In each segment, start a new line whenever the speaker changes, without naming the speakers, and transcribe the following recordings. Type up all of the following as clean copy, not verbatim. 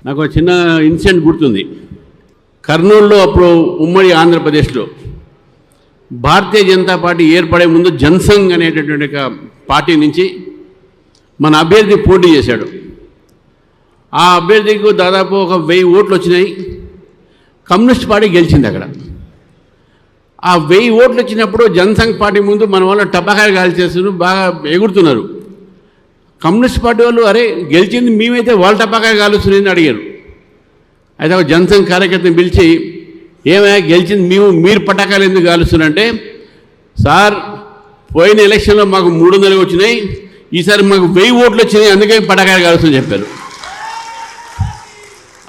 నాకు ఒక చిన్న ఇన్సిడెంట్ గుర్తుంది. కర్నూలులో అప్పుడు ఉమ్మడి ఆంధ్రప్రదేశ్లో భారతీయ జనతా పార్టీ ఏర్పడే ముందు జనసంఘ్ అనేటటువంటి ఒక పార్టీ నుంచి మన అభ్యర్థి పోటీ చేశాడు. ఆ అభ్యర్థికి దాదాపు ఒక 1000 ఓట్లు వచ్చినాయి. కమ్యూనిస్ట్ పార్టీ గెలిచింది అక్కడ. ఆ 1000 ఓట్లు వచ్చినప్పుడు జనసంఘ్ పార్టీ ముందు మన వాళ్ళు టపాకాయలు కాల్చేస్తున్నారు, బాగా ఎగురుతున్నారు. కమ్యూనిస్ట్ పార్టీ వాళ్ళు అరే గెలిచింది మేమైతే వాళ్ళ టపాకాయలు కాలుస్తున్నారని అడిగారు. అయితే ఒక జనసంఘ్ కార్యకర్తని పిలిచి ఏమైనా గెలిచింది మీరు పటాకాయలు ఎందుకు కాలుస్తున్నారంటే, సార్ పోయిన ఎలక్షన్లో మాకు 300 వచ్చినాయి, ఈసారి మాకు 1000 ఓట్లు వచ్చినాయి, అందుకే పటాకాయలు కాలుస్తుందని చెప్పారు.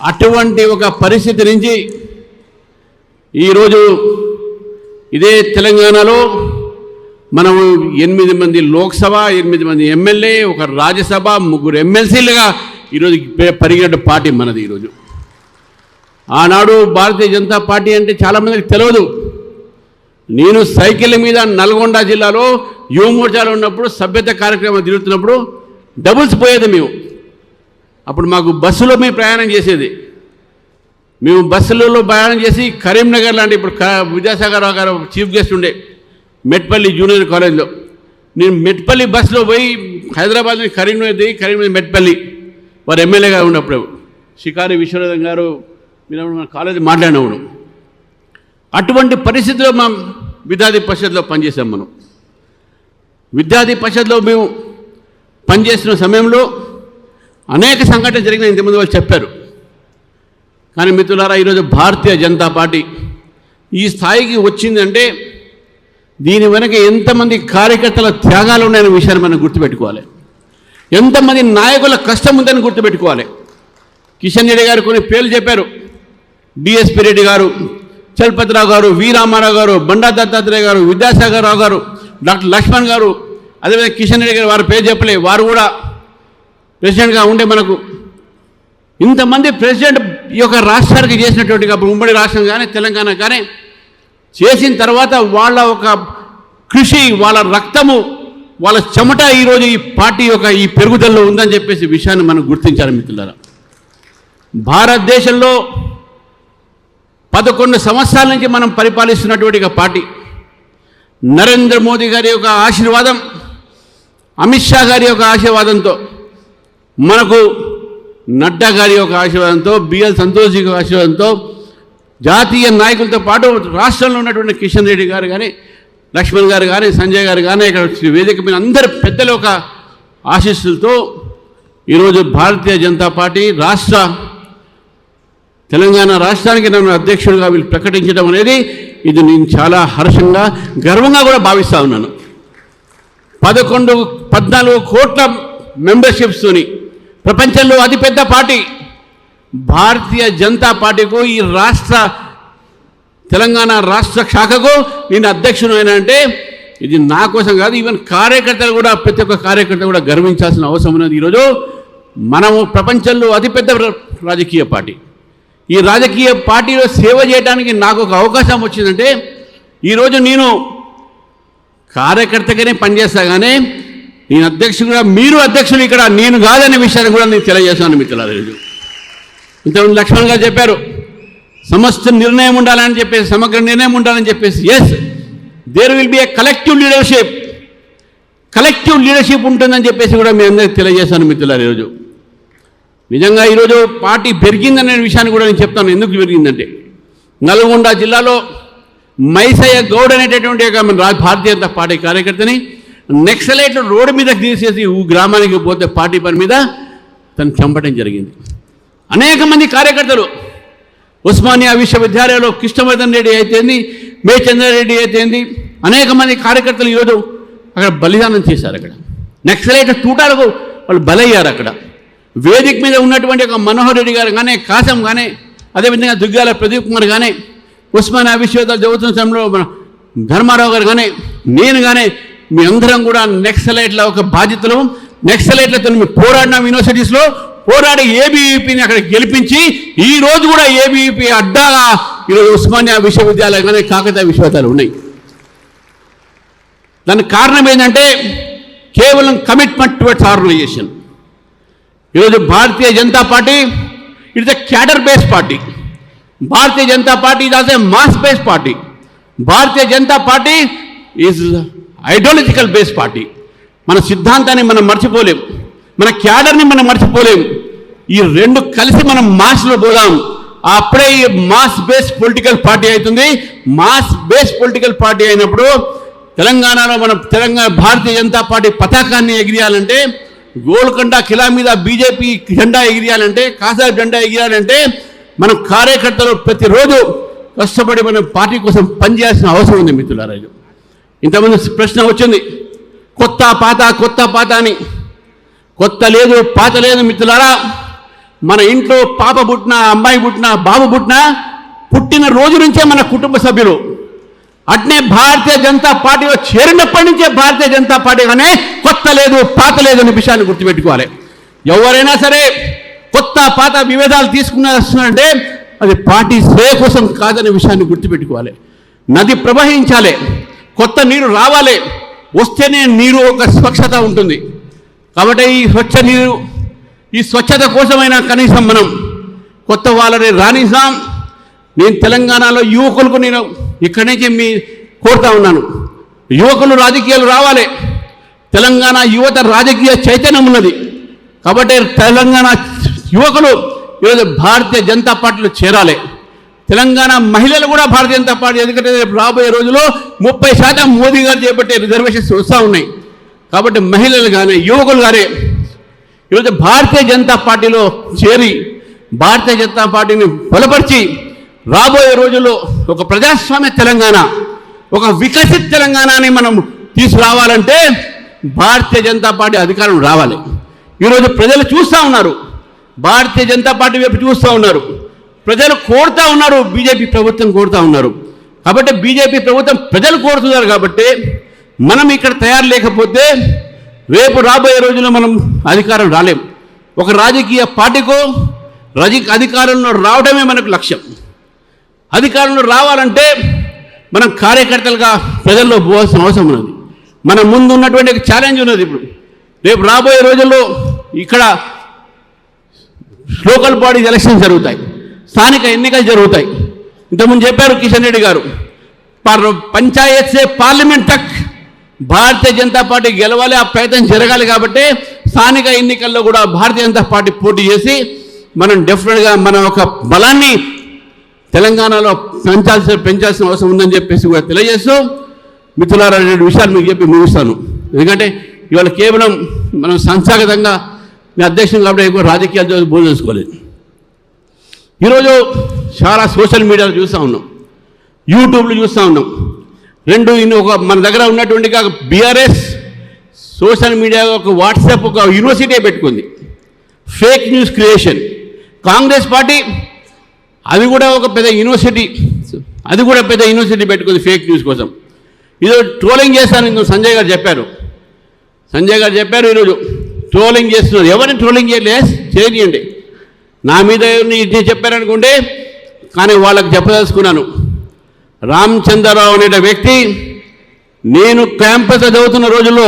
అటువంటి ఒక పరిస్థితి నుంచి ఈరోజు ఇదే తెలంగాణలో మనము 8 మంది లోక్సభ, 8 మంది ఎమ్మెల్యే, ఒక రాజ్యసభ, 3 ఎమ్మెల్సీలుగా ఈరోజు పరిగిన పార్టీ మనది. ఈరోజు ఆనాడు భారతీయ జనతా పార్టీ అంటే చాలామందికి తెలియదు. నేను సైకిల్ మీద నల్గొండ జిల్లాలో యువ మోర్చాలో ఉన్నప్పుడు సభ్యత కార్యక్రమం తిరుగుతున్నప్పుడు డబుల్స్ పోయేది మేము. అప్పుడు మాకు బస్సులో మేము ప్రయాణం చేసేది. మేము బస్సులలో ప్రయాణం చేసి కరీంనగర్ లాంటి, ఇప్పుడు విద్యాసాగర్ రావు గారు చీఫ్ గెస్ట్ ఉండే మెట్పల్లి జూనియర్ కాలేజ్లో, నేను మెట్పల్లి బస్సులో పోయి హైదరాబాద్ నుంచి కరీంనగర్ దిగి కరీంనగర్ మెట్పల్లి వారు ఎమ్మెల్యేగా ఉన్నప్పుడు షికారి విశ్వనాథం గారు మీరు మన కాలేజీ మాట్లాడినప్పుడు అటువంటి పరిస్థితిలో మనం విద్యార్థి పరిషత్లో పనిచేసాం. మనం విద్యార్థి పరిషత్లో మేము పనిచేస్తున్న సమయంలో అనేక సంఘటనలు జరిగిన ఇంతమంది వాళ్ళు చెప్పారు. కానీ మిత్రులారా, ఈరోజు భారతీయ జనతా పార్టీ ఈ స్థాయికి వచ్చిందంటే దీని వెనక ఎంతమంది కార్యకర్తల త్యాగాలు ఉన్నాయనే విషయాన్ని మనం గుర్తుపెట్టుకోవాలి. ఎంతమంది నాయకుల కష్టం ఉందని గుర్తుపెట్టుకోవాలి. కిషన్ రెడ్డి గారు కొన్ని పేర్లు చెప్పారు. డిఎస్పి రెడ్డి గారు, చలపతిరావు గారు, వి రామారావు గారు, బండా దత్తాత్రేయ గారు, విద్యాసాగర్ రావు గారు, డాక్టర్ లక్ష్మణ్ గారు, అదేవిధంగా కిషన్ రెడ్డి గారు, వారి పేరు చెప్పలే, వారు కూడా ప్రెసిడెంట్గా ఉండే మనకు ఇంతమంది ప్రెసిడెంట్ ఈ యొక్క రాష్ట్రానికి చేసినటువంటి ఉమ్మడి రాష్ట్రం కానీ తెలంగాణ కానీ చేసిన తర్వాత వాళ్ళ ఒక కృషి, వాళ్ళ రక్తము, వాళ్ళ చెమట ఈరోజు ఈ పార్టీ యొక్క ఈ పెరుగుదలలో ఉందని చెప్పేసి విషయాన్ని మనం గుర్తించాలి మిత్రులారా. భారతదేశంలో 11 సంవత్సరాల నుంచి మనం పరిపాలిస్తున్నటువంటి ఒక పార్టీ. నరేంద్ర మోదీ గారి యొక్క ఆశీర్వాదం, అమిత్ షా గారి యొక్క ఆశీర్వాదంతో, మనకు నడ్డా గారి యొక్క ఆశీర్వాదంతో, బిఎల్ సంతోష్ గారి ఆశీర్వాదంతో, జాతీయ నాయకులతో పాటు రాష్ట్రంలో ఉన్నటువంటి కిషన్ రెడ్డి గారు కానీ, లక్ష్మణ్ గారు కానీ, సంజయ్ గారు కానీ, ఇక్కడ వేదిక మీద అందరి పెద్దల యొక్క ఆశీస్సులతో ఈరోజు భారతీయ జనతా పార్టీ తెలంగాణ రాష్ట్రానికి నన్ను అధ్యక్షుడిగా వీళ్ళు ప్రకటించడం అనేది ఇది నేను చాలా హర్షంగా, గర్వంగా కూడా భావిస్తూ ఉన్నాను. 14 కోట్ల మెంబర్షిప్స్తోని ప్రపంచంలో అతిపెద్ద పార్టీ భారతీయ జనతా పార్టీకు, ఈ తెలంగాణ రాష్ట్ర శాఖకు నేను అధ్యక్షుడు అయినా అంటే ఇది నా కోసం కాదు, ఈవెన్ కార్యకర్తలు కూడా, ప్రతి ఒక్క కార్యకర్త కూడా గర్వించాల్సిన అవసరం ఉన్నది. ఈరోజు మనము ప్రపంచంలో అతిపెద్ద రాజకీయ పార్టీ. ఈ రాజకీయ పార్టీలో సేవ చేయడానికి నాకు ఒక అవకాశం వచ్చిందంటే ఈరోజు నేను కార్యకర్తగానే పనిచేస్తా, కానీ నేను అధ్యక్షుడుగా, మీరు అధ్యక్షులు ఇక్కడ నేను కాదనే విషయాన్ని కూడా నేను తెలియజేస్తాను మిత్రులారా. ఈరోజు ఇంతకుముందు లక్ష్మణ్ గారు చెప్పారు సమస్త నిర్ణయం ఉండాలని చెప్పేసి, సమగ్ర నిర్ణయం ఉండాలని చెప్పేసి. Yes, there will be a collective leadership ఉంటుందని చెప్పేసి కూడా మీ అందరికీ తెలియజేస్తాను మిత్రులారా. ఈరోజు నిజంగా ఈరోజు పార్టీ పెరిగిందనే విషయాన్ని కూడా నేను చెప్తాను. ఎందుకు పెరిగిందంటే నల్గొండ జిల్లాలో మైసయ్య గౌడ్ అనేటటువంటి భారతీయ జనతా పార్టీ కార్యకర్తని నక్సలైట్లు రోడ్డు మీద తీసేసి గ్రామానికి పోతే పార్టీ పని మీద తను చంపడం జరిగింది. అనేక మంది కార్యకర్తలు ఉస్మానియా విశ్వవిద్యాలయంలో కృష్ణవర్ధన్ రెడ్డి అయితేంది, మేచంద్రారెడ్డి అయితేంది, అనేక మంది కార్యకర్తలు ఈరోజు అక్కడ బలిదానం చేశారు. అక్కడ నక్సలైట్ తూటాలకు వాళ్ళు బలయ్యారు. అక్కడ వేదిక మీద ఉన్నటువంటి ఒక మనోహర్ రెడ్డి గారు కానీ, కాసం కానీ, అదేవిధంగా దుగ్గాల ప్రదీప్ కుమార్ కానీ, ఉస్మానియా విశ్వవిద్యాలయం చదువుతున్న సమయంలో ధర్మారావు గారు కానీ, నేను కానీ, మీ అందరం కూడా నక్సలైట్ల ఒక బాధ్యతలు, నక్సలైట్లతో పోరాడినాం. యూనివర్సిటీస్లో పోరాడి ఏబీవీపీని అక్కడ గెలిపించి ఈ రోజు కూడా ఏబీవీపీ అడ్డాగా ఈరోజు ఉస్మానియా విశ్వవిద్యాలయం కానీ, కాకతీయ విశ్వవిద్యాలయాలు ఉన్నాయి. దానికి కారణం ఏంటంటే కేవలం కమిట్మెంట్ టువర్డ్స్ ఆర్గనైజేషన్. ఈరోజు Bharatiya Janata Party it's a cadre based party. Bharatiya Janata Party is also a mass based party. Bharatiya Janata Party is ideological based party. మన సిద్ధాంతాన్ని మనం మర్చిపోలేం, మన క్యాడర్ని మనం మర్చిపోలేం. ఈ రెండు కలిసి మనం మాస్లో పోదాం. అప్పుడే ఈ మాస్ బేస్డ్ పొలిటికల్ పార్టీ అవుతుంది. మాస్ బేస్డ్ పొలిటికల్ పార్టీ అయినప్పుడు తెలంగాణలో మనం భారతీయ జనతా పార్టీ పతాకాన్ని ఎగిరేయాలంటే, గోల్కొండ కిలా మీద బీజేపీ జెండా ఎగిరేయాలంటే, కాసాబ్ జెండా ఎగిరేయాలంటే మనం కార్యకర్తలు ప్రతిరోజు కష్టపడి మన పార్టీ కోసం పనిచేయాల్సిన అవసరం ఉంది మిత్రులారా. ఇంతమంది ప్రశ్న వచ్చింది, కొత్త పాత అని. కొత్త లేదు, పాత లేదు మిత్రులారా. మన ఇంట్లో పాప పుట్టినా, అమ్మాయి పుట్టినా, బాబు పుట్టిన రోజు నుంచే మన కుటుంబ సభ్యులు. అట్నే భారతీయ జనతా పార్టీలో చేరినప్పటి నుంచే భారతీయ జనతా పార్టీ అనే కొత్త లేదు, పాత లేదు అనే విషయాన్ని గుర్తుపెట్టుకోవాలి. ఎవరైనా సరే కొత్త పాత విభేదాలు తీసుకున్నారంటే అది పార్టీ శ్రేయ కోసం కాదనే విషయాన్ని గుర్తుపెట్టుకోవాలి. నది ప్రవహించాలి, కొత్త నీరు రావాలి, వస్తేనే నీరు ఒక స్వచ్ఛత ఉంటుంది. కాబట్టి ఈ స్వచ్ఛ నీరు, ఈ స్వచ్ఛత కోసమైనా కనీసం మనం కొత్త వాళ్ళని రాణిస్తాం. నేను తెలంగాణలో యువకులకు నేను ఇక్కడి నుంచి కోరుతా ఉన్నాను, యువకులు రాజకీయాలు రావాలి. తెలంగాణ యువత రాజకీయ చైతన్యం ఉన్నది. కాబట్టి తెలంగాణ యువకులు ఈరోజు భారతీయ జనతా పార్టీలో చేరాలి. తెలంగాణ మహిళలు కూడా భారతీయ జనతా పార్టీ, ఎందుకంటే రాబోయే రోజుల్లో 30% మోదీ గారు చేపట్టే రిజర్వేషన్స్ వస్తూ ఉన్నాయి. కాబట్టి మహిళలు కానీ యువకులు కానీ ఈరోజు భారతీయ జనతా పార్టీలో చేరి భారతీయ జనతా పార్టీని బలపరిచి రాబోయే రోజుల్లో ఒక ప్రజాస్వామ్య తెలంగాణ, ఒక వికసిత్ తెలంగాణని మనం తీసుకురావాలంటే భారతీయ జనతా పార్టీ అధికారం రావాలి. ఈరోజు ప్రజలు చూస్తూ ఉన్నారు, భారతీయ జనతా పార్టీ వైపు చూస్తూ ఉన్నారు, ప్రజలు కోరుతూ ఉన్నారు, బీజేపీ ప్రభుత్వం కోరుతూ ఉన్నారు. కాబట్టి బీజేపీ ప్రభుత్వం ప్రజలు కోరుతున్నారు. కాబట్టి మనం ఇక్కడ తయారు లేకపోతే రేపు రాబోయే రోజుల్లో మనం అధికారం రాలేం. ఒక రాజకీయ పార్టీకో అధికారంలో రావడమే మనకు లక్ష్యం. అధికారంలో రావాలంటే మనం కార్యకర్తలుగా ప్రజల్లో పోవాల్సిన అవసరం ఉన్నది. మన ముందు ఉన్నటువంటి ఛాలెంజ్ ఉన్నది. ఇప్పుడు రేపు రాబోయే రోజుల్లో ఇక్కడ లోకల్ బాడీస్ ఎలక్షన్స్ జరుగుతాయి, స్థానిక ఎన్నికలు జరుగుతాయి. ఇంతకుముందు చెప్పారు కిషన్ రెడ్డి గారు, పంచాయత్ సే పార్లమెంట్ తక్ భారతీయ జనతా పార్టీ గెలవాలి, ఆ ప్రయత్నం జరగాలి. కాబట్టి స్థానిక ఎన్నికల్లో కూడా భారతీయ జనతా పార్టీ పోటీ చేసి మనం డెఫినెట్గా మన ఒక బలాన్ని తెలంగాణలో పెంచాల్సిన అవసరం ఉందని చెప్పేసి కూడా తెలియజేస్తూ, మిత్రులారా, 2 విషయాలు మీకు చెప్పి ముగిస్తాను. ఎందుకంటే ఇవాళ కేవలం మనం సంస్థాగతంగా మీ అధ్యక్షులు కాబట్టి ఎక్కువ రాజకీయాలు బోధ చేసుకోలేదు. ఈరోజు చాలా సోషల్ మీడియాలో చూస్తూ ఉన్నాం, యూట్యూబ్లో చూస్తూ ఉన్నాం. ఒక మన దగ్గర ఉన్నటువంటి బీఆర్ఎస్ సోషల్ మీడియా ఒక వాట్సాప్ ఒక యూనివర్సిటీ పెట్టుకుంది, fake news creation. Congress party అది కూడా ఒక పెద్ద యూనివర్సిటీ పెట్టుకుంది ఫేక్ న్యూస్ కోసం. ఈరోజు ట్రోలింగ్ చేస్తాను సంజయ్ గారు చెప్పారు. ఈరోజు ట్రోలింగ్ చేస్తున్నారు. ఎవరిని ట్రోలింగ్ చేయనియండి, నా మీద ఇది చెప్పారనుకుంటే. కానీ వాళ్ళకి చెప్పదలుచుకున్నాను, రామచంద్రరావు అనే వ్యక్తి నేను క్యాంపస్ చదువుతున్న రోజుల్లో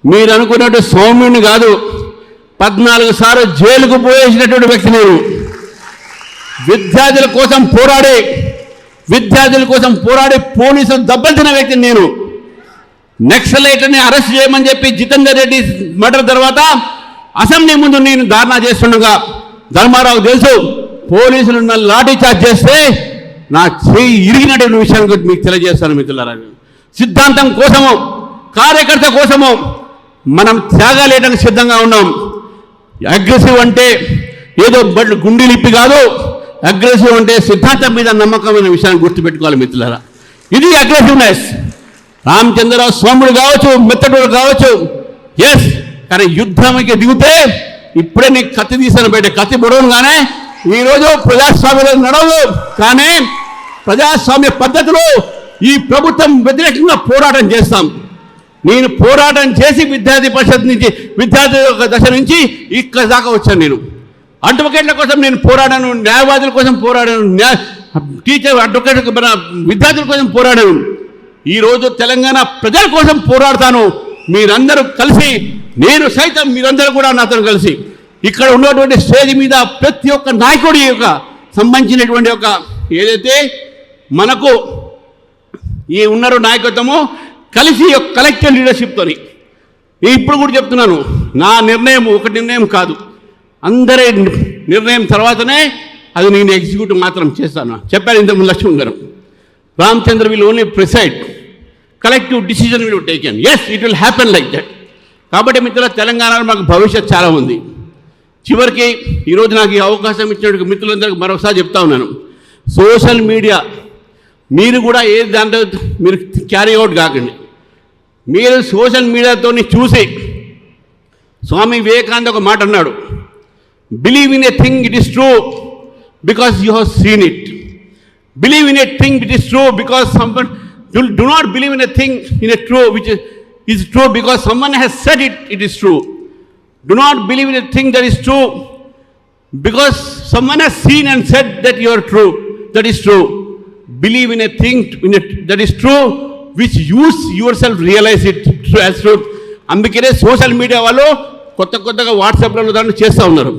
మీరు అనుకున్నట్టు సౌమ్యుని కాదు, 14 సార్లు జైలుకు పోయేసినటువంటి వ్యక్తి నేను. విద్యార్థుల కోసం పోరాడి పోలీసులు దెబ్బతిన్న వ్యక్తిని నేను. నక్సలైట్ని అరెస్ట్ చేయమని చెప్పి జితేందర్ రెడ్డి మర్డర్ తర్వాత అసెంబ్లీ ముందు నేను ధర్నా చేస్తుండగా ధర్మారావు తెలుసు, పోలీసులు నన్ను లాఠీ చార్జ్ చేస్తే నా చేయి ఇరిగినటువంటి విషయాన్ని గురించి మీకు తెలియజేస్తాను మిత్రులారా. సిద్ధాంతం కోసము, కార్యకర్త కోసము మనం త్యాగాలేయడానికి సిద్ధంగా ఉన్నాం. అగ్రెసివ్ అంటే ఏదో గుండెలిప్పి కాదు, అగ్రెసివ్ అంటే సిద్ధాంతం మీద నమ్మకమైన విషయాన్ని గుర్తుపెట్టుకోవాలి మిత్రులారా. ఇది అగ్రెసివ్నెస్. రామచంద్రరావు సోముడు కావచ్చు, మెత్తడు కావచ్చు, ఎస్. కానీ యుద్ధానికి దిగితే ఇప్పుడే నీకు కత్తి తీసాను బయట, కత్తి పొడవుగానే ఈరోజు ప్రజాస్వామ్యంలో నడవదు. కానీ ప్రజాస్వామ్య పద్ధతిలో ఈ ప్రభుత్వం వ్యతిరేకంగా పోరాటం చేస్తాం. నేను పోరాటం చేసి విద్యార్థి పరిషత్ నుంచి, విద్యార్థి దశ నుంచి ఇక్కడ దాకా వచ్చాను. నేను అడ్వకేట్ల కోసం నేను పోరాడాను, న్యాయవాదుల కోసం పోరాడాను, టీచర్ అడ్వకేట్ విద్యార్థుల కోసం పోరాడాను. ఈరోజు తెలంగాణ ప్రజల కోసం పోరాడతాను. మీరందరూ కలిసి, నేను సైతం మీరందరూ కూడా నాతో కలిసి ఇక్కడ ఉన్నటువంటి స్టేజ్ మీద ప్రతి ఒక్క నాయకుడి యొక్క సంబంధించినటువంటి ఒక ఏదైతే మనకు ఈ ఉన్నారో నాయకత్వము కలిసి కలెక్టివ్ లీడర్షిప్తోని ఇప్పుడు కూడా చెప్తున్నాను, నా నిర్ణయం ఒక నిర్ణయం కాదు, అందరి నిర్ణయం తర్వాతనే అది నేను ఎగ్జిక్యూటివ్ మాత్రం చేస్తాను చెప్పారు ఇంతకుముందు లక్ష్మణ్ గారు. Ramachandra will only preside, collective decision will taken. Yes, it will happen like that. కాబట్టి మిత్రుల, తెలంగాణలో మాకు భవిష్యత్ చాలా ఉంది. చివరికి ఈరోజు నాకు ఈ అవకాశం ఇచ్చినటువంటి మిత్రులందరికీ మరొకసారి చెప్తా ఉన్నాను, సోషల్ మీడియా మీరు కూడా ఏ దాంట్లో మీరు క్యారీ అవుట్ కాకండి. మీరు సోషల్ మీడియాతో చూసి స్వామి వివేకానంద ఒక మాట అన్నాడు, believe in a thing it is true because you have seen it. Believe in a thing it is true because someone do not believe in a thing in a true which is true because someone has said it is true. Do not believe in a thing that is true because someone has seen and said that you are true, that is true. Believe in a thing that is true which you yourself realize it as truth. అందుకనే social media వాళ్ళు కొత్తగా వాట్సాప్లలో దాన్ని చేస్తూ ఉన్నారు.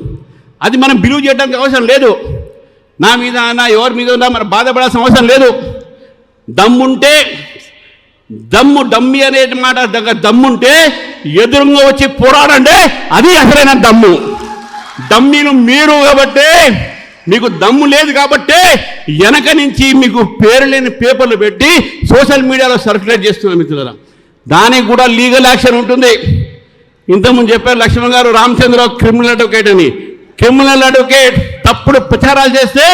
అది మనం believe చేయడానికి అవసరం లేదు. నా మీద నా ఎవరి మీద ఉన్నా మనం బాధపడాల్సిన అవసరం లేదు. దమ్ముంటే డమ్మి అనే మాట దగ్గర దమ్ముంటే ఎదురుగా వచ్చి పోరాడండి, అది అసలైన దమ్ము. డమ్మీలు మీరు కాబట్టి, మీకు దమ్ము లేదు కాబట్టి వెనక నుంచి మీకు పేరు లేని పేపర్లు పెట్టి సోషల్ మీడియాలో సర్క్యులేట్ చేస్తున్నారు మిత్రులారా. దానికి కూడా లీగల్ యాక్షన్ ఉంటుంది. ఇంతకుముందు చెప్పారు లక్ష్మణ్ గారు, రామచంద్రరావు క్రిమినల్ అడ్వకేట్ అని. క్రిమినల్ అడ్వకేట్ తప్పుడు ప్రచారాలు చేస్తే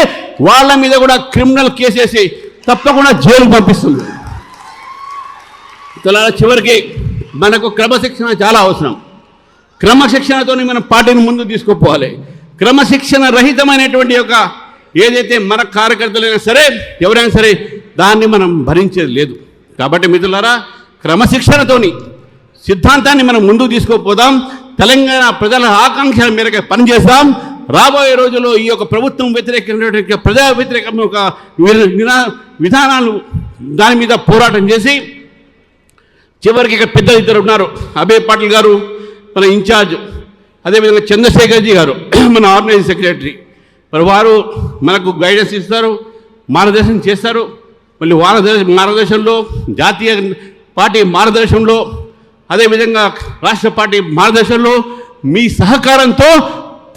వాళ్ళ మీద కూడా క్రిమినల్ కేసేసి తప్పకుండా జైలుకు పంపిస్తుంది. చివరికి మనకు క్రమశిక్షణ చాలా అవసరం. క్రమశిక్షణతో మనం పార్టీని ముందు తీసుకుపోవాలి. క్రమశిక్షణ రహితమైనటువంటి యొక్క ఏదైతే మన కార్యకర్తలైనా సరే ఎవరైనా సరే దాన్ని మనం భరించేది లేదు. కాబట్టి మిత్రులారా, క్రమశిక్షణతోని సిద్ధాంతాన్ని మనం ముందుకు తీసుకుపోదాం. తెలంగాణ ప్రజల ఆకాంక్షల మేరకు పనిచేస్తాం. రాబోయే రోజుల్లో ఈ యొక్క ప్రభుత్వం వ్యతిరేకమైనటువంటి ప్రజా వ్యతిరేక ఒక విధానాలు దాని మీద పోరాటం చేసి చివరికి ఇక్కడ పెద్దలు ఇద్దరు ఉన్నారు, అభయ్ పాటిల్ గారు మన ఇన్ఛార్జ్, అదేవిధంగా చంద్రశేఖర్జీ గారు మన ఆర్గనైజింగ్ సెక్రటరీ. మరి వారు మనకు గైడెన్స్ ఇస్తారు, మార్గదర్శనం చేస్తారు. మళ్ళీ మార్గదర్శనంలో జాతీయ పార్టీ మార్గదర్శనంలో అదేవిధంగా రాష్ట్ర పార్టీ మార్గదర్శనంలో మీ సహకారంతో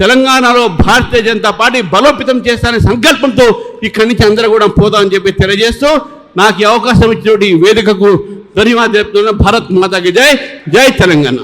తెలంగాణలో భారతీయ జనతా పార్టీ బలోపేతం చేస్తారనే సంకల్పంతో ఇక్కడి నుంచి అందరూ కూడా పోదామని చెప్పి తెలియజేస్తూ నాకు ఈ అవకాశం ఇచ్చినటువంటి వేదికకు ధన్యవాదాలు చెప్తున్నా. భారత్ మాతాకి జై, జై తెలంగాణ.